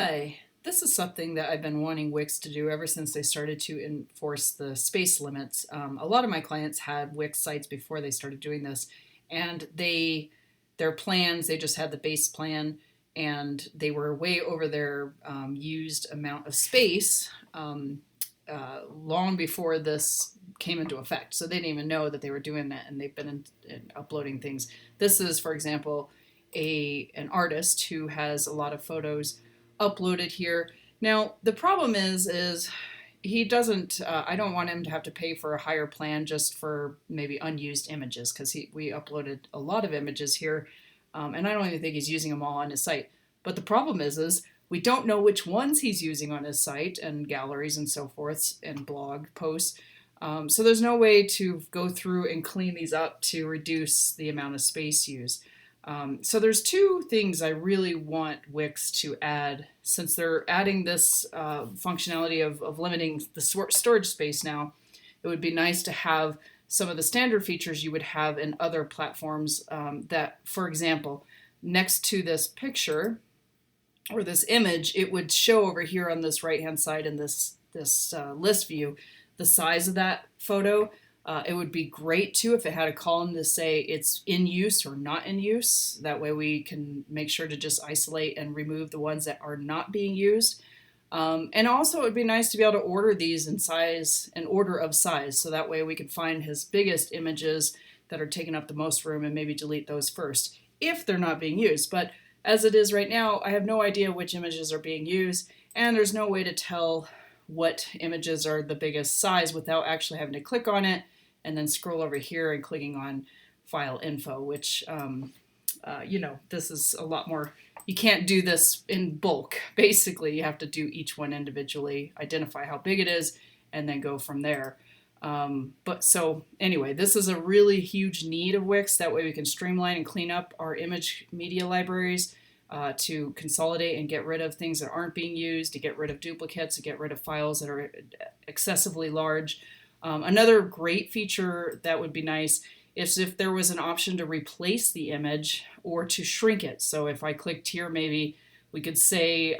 Hi. This is something that I've been wanting Wix to do ever since they started to enforce the space limits. A lot of my clients had Wix sites before they started doing this, and their plans, they just had the base plan, and they were way over their used amount of space long before this came into effect. So they didn't even know that they were doing that, and they've been in uploading things. This is, for example, an artist who has a lot of photos uploaded here. Now the problem is he doesn't. I don't want him to have to pay for a higher plan just for maybe unused images because we uploaded a lot of images here, and I don't even think he's using them all on his site. But the problem is we don't know which ones he's using on his site and galleries and so forth and blog posts. So there's no way to go through and clean these up to reduce the amount of space used. So there's two things I really want Wix to add, since they're adding this functionality of limiting the storage space now. It would be nice to have some of the standard features you would have in other platforms that, for example, next to this picture or this image, it would show over here on this right hand side in this list view the size of that photo. It would be great too if it had a column to say it's in use or not in use. That way we can make sure to just isolate and remove the ones that are not being used. And also it would be nice to be able to order these in size, in order of size, so that way we can find his biggest images that are taking up the most room and maybe delete those first if they're not being used. But as it is right now, I have no idea which images are being used, and there's no way to tell what images are the biggest size without actually having to click on it and then scroll over here and clicking on file info, which, this is a lot more. You can't do this in bulk. Basically, you have to do each one individually, identify how big it is, and then go from there. But so anyway, this is a really huge need of Wix. That way we can streamline and clean up our image media libraries to consolidate and get rid of things that aren't being used, to get rid of duplicates, to get rid of files that are excessively large. Another great feature that would be nice is if there was an option to replace the image or to shrink it. So if I clicked here, maybe we could say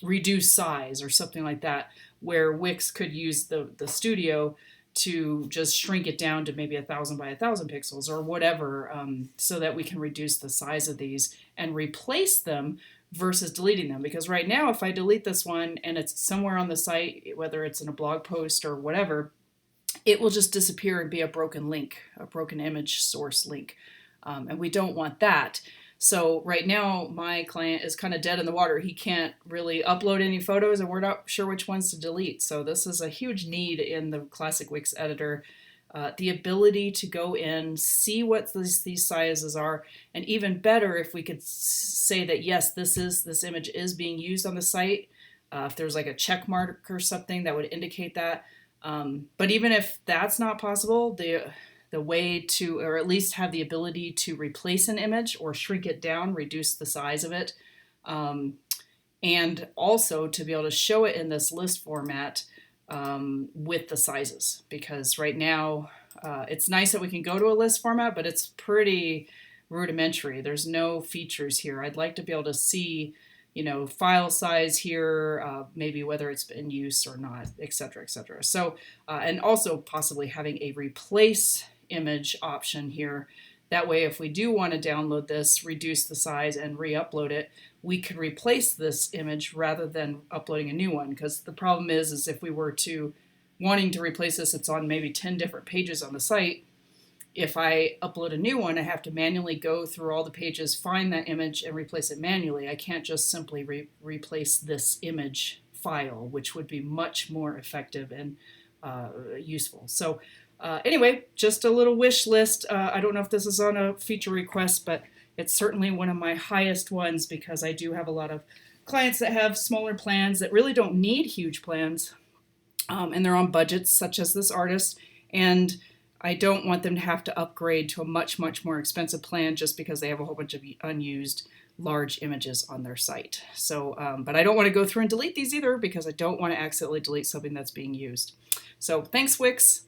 reduce size or something like that, where Wix could use the studio to just shrink it down to maybe 1,000 by 1,000 pixels or whatever, so that we can reduce the size of these and replace them versus deleting them. Because right now, if I delete this one and it's somewhere on the site, whether it's in a blog post or whatever, it will just disappear and be a broken link, a broken image source link. And we don't want that. So right now, my client is kind of dead in the water. He can't really upload any photos, and we're not sure which ones to delete. So this is a huge need in the classic Wix editor. The ability to go in, see what these sizes are, and even better if we could say that, yes, this image is being used on the site. If there's like a check mark or something that would indicate that. But even if that's not possible, the way to, or at least have the ability to replace an image or shrink it down, reduce the size of it, and also to be able to show it in this list format with the sizes. Because right now, it's nice that we can go to a list format, but it's pretty rudimentary. There's no features here. I'd like to be able to see file size here, maybe whether it's in use or not, et cetera, et cetera. So, and also possibly having a replace image option here. That way, if we do want to download this, reduce the size, and re-upload it, we could replace this image rather than uploading a new one. Because the problem is if we were to wanting to replace this, it's on maybe 10 different pages on the site. If I upload a new one, I have to manually go through all the pages, find that image, and replace it manually. I can't just simply replace this image file, which would be much more effective and useful. So anyway, just a little wish list. I don't know if this is on a feature request, but it's certainly one of my highest ones because I do have a lot of clients that have smaller plans that really don't need huge plans, and they're on budgets such as this artist. And I don't want them to have to upgrade to a much, much more expensive plan just because they have a whole bunch of unused large images on their site. So, but I don't want to go through and delete these either because I don't want to accidentally delete something that's being used. So thanks, Wix.